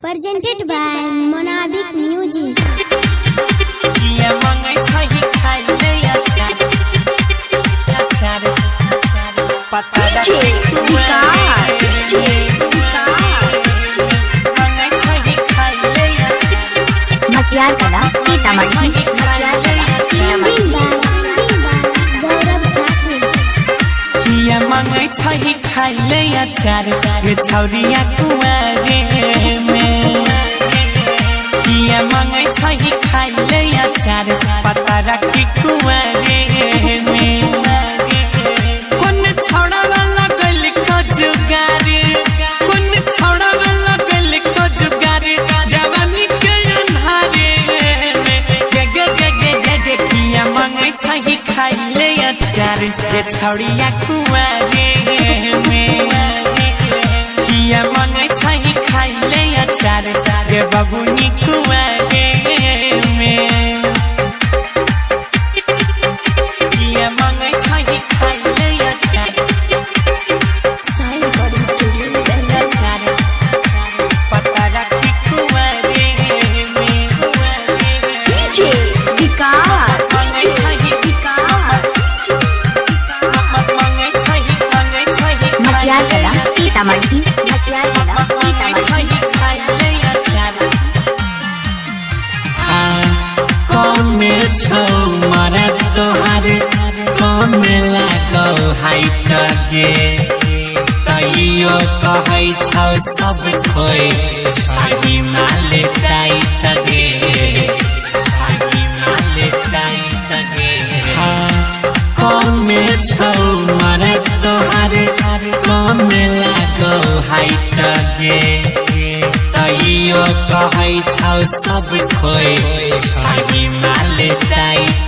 presented by Monabic Music. मटियार कला सीतामढ़ी किया मांगे छही खाइले अचार गे छौरिया कुमारे में किया मांगे छही खाइले अचार पता रखी कुमारे में कोन छोड़ा लगल कजुगारी कोन छोड़ा लगल कजुगारी जवानी के अन्हारे में गे गे गे गे गे किया मांगे छही खाइले अचार गे छौरिया कुमारे में किया मांगे छही खाइले अचार गे बबुनी कुमारे में किया मांगे छही खाइले अचार पता रखी कुमारे में मटियार कला सीतामढ़ी कौने छौ मारा तोहार कौने लागौ हाइट गे तैयो कहै छौ सब कोई छागी माले टाइट गे छागी माले टाइट गे कौने छौ मारा तोहार कौने लागौ हाइट गे तैयो कहै छौ सब कोई छागी माले टाइट